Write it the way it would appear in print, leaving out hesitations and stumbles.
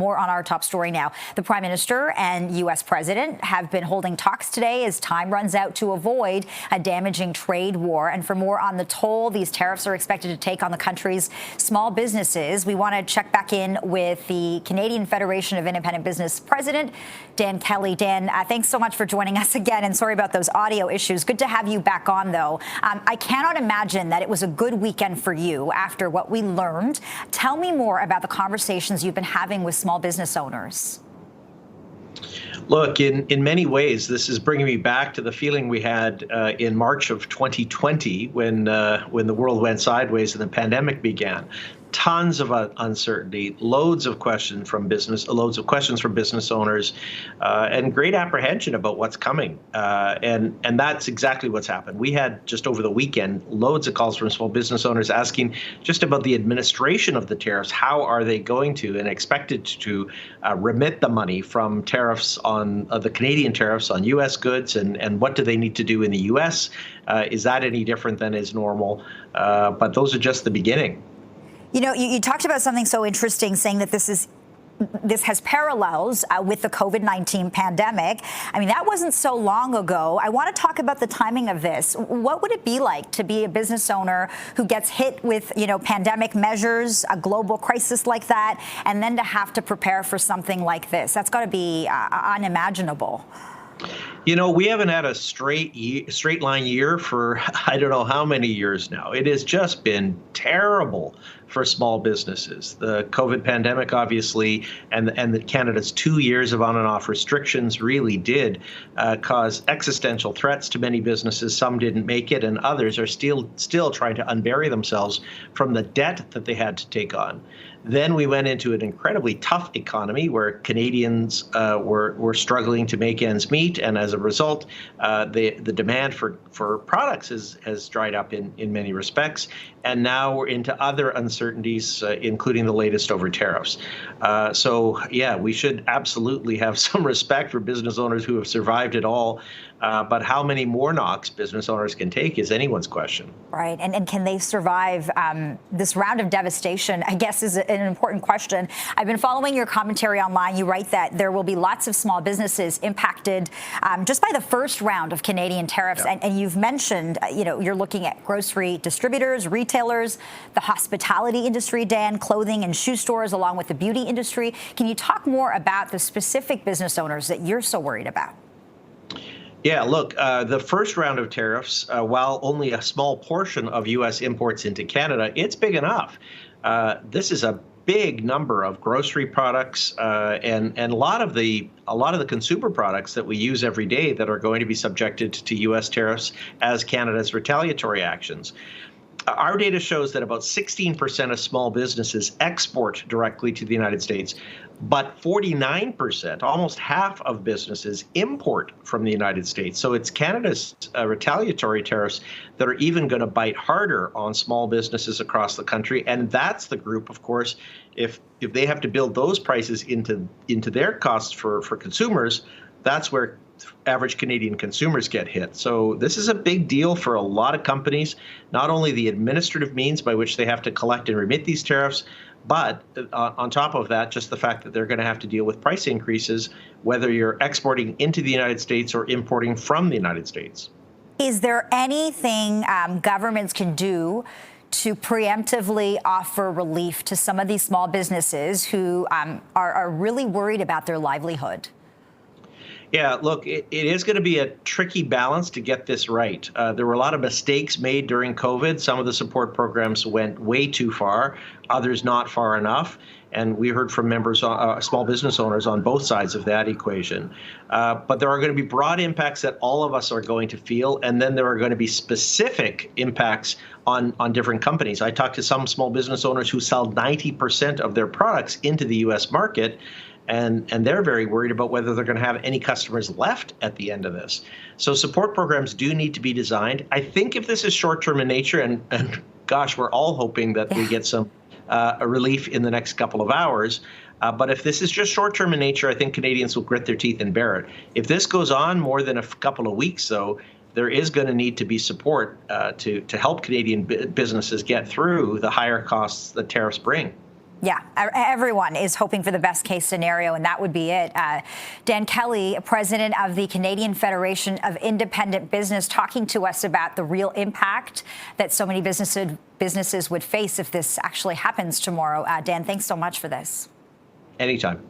more on our top story now. The Prime Minister and U.S. President have been holding talks today as time runs out to avoid a damaging trade war. And for more on the toll these tariffs are expected to take on the country's small businesses, we want to check back in with the Canadian Federation of Independent Business President Dan Kelly. Dan, thanks so much for joining us again, and sorry about those audio issues. Good to have you back on, though. I cannot imagine that it was a good weekend for you after what we learned. Tell me more about the conversations you've been having with small business owners. Look, in many ways, this is bringing me back to the feeling we had in March of 2020 when the world went sideways and the pandemic began. Tons of uncertainty, loads of questions from business owners, and great apprehension about what's coming. And that's exactly what's happened. We had just over the weekend loads of calls from small business owners asking just about the administration of the tariffs. How are they going to and expected to remit the money from tariffs on the Canadian tariffs on U.S. goods, and what do they need to do in the U.S.? Is that any different than is normal? But those are just the beginning. You know, you talked about something so interesting, saying that this has parallels with the COVID-19 pandemic. I mean, that wasn't so long ago. I want to talk about the timing of this. What would it be like to be a business owner who gets hit with, pandemic measures, a global crisis like that, and then to have to prepare for something like this? That's got to be unimaginable. We haven't had a straight line year for I don't know how many years now. It has just been terrible for small businesses. The COVID pandemic, obviously, and Canada's 2 years of on and off restrictions really did cause existential threats to many businesses. Some didn't make it, and others are still trying to unbury themselves from the debt that they had to take on. Then we went into an incredibly tough economy where Canadians were struggling to make ends meet, and as a result, the demand for products has dried up in many respects. And now we're into other uncertainties, including the latest over tariffs. So, yeah, we should absolutely have some respect for business owners who have survived it all. But how many more knocks business owners can take is anyone's question. Right. And can they survive this round of devastation, I guess, is an important question. I've been following your commentary online. You write that there will be lots of small businesses impacted just by the first round of Canadian tariffs. Yeah. And you've mentioned, you're looking at grocery distributors, retailers, the hospitality industry, Dan, clothing and shoe stores, along with the beauty industry. Can you talk more about the specific business owners that you're so worried about? Yeah, look, the first round of tariffs, while only a small portion of U.S. imports into Canada, it's big enough. This is a big number of grocery products and a lot of the consumer products that we use every day that are going to be subjected to U.S. tariffs as Canada's retaliatory actions. Our data shows that about 16% of small businesses export directly to the United States, but 49%, almost half of businesses, import from the United States. So it's Canada's retaliatory tariffs that are even going to bite harder on small businesses across the country. And that's the group, of course, if they have to build those prices into their costs for consumers, that's where average Canadian consumers get hit. So this is a big deal for a lot of companies, not only the administrative means by which they have to collect and remit these tariffs, but on top of that, just the fact that they're going to have to deal with price increases, whether you're exporting into the United States or importing from the United States. Is there anything governments can do to preemptively offer relief to some of these small businesses who are really worried about their livelihood? Yeah, look, it is going to be a tricky balance to get this right. There were a lot of mistakes made during COVID. Some of the support programs went way too far, others not far enough. And we heard from members, small business owners on both sides of that equation. But there are going to be broad impacts that all of us are going to feel. And then there are going to be specific impacts on different companies. I talked to some small business owners who sell 90% of their products into the U.S. market. And they're very worried about whether they're going to have any customers left at the end of this. So support programs do need to be designed. I think if this is short-term in nature, and gosh, we're all hoping that we get some a relief in the next couple of hours. But if this is just short-term in nature, I think Canadians will grit their teeth and bear it. If this goes on more than a couple of weeks, though, there is going to need to be support to help Canadian businesses get through the higher costs that tariffs bring. Yeah, everyone is hoping for the best case scenario, and that would be it. Dan Kelly, president of the Canadian Federation of Independent Business, talking to us about the real impact that so many businesses would face if this actually happens tomorrow. Dan, thanks so much for this. Anytime.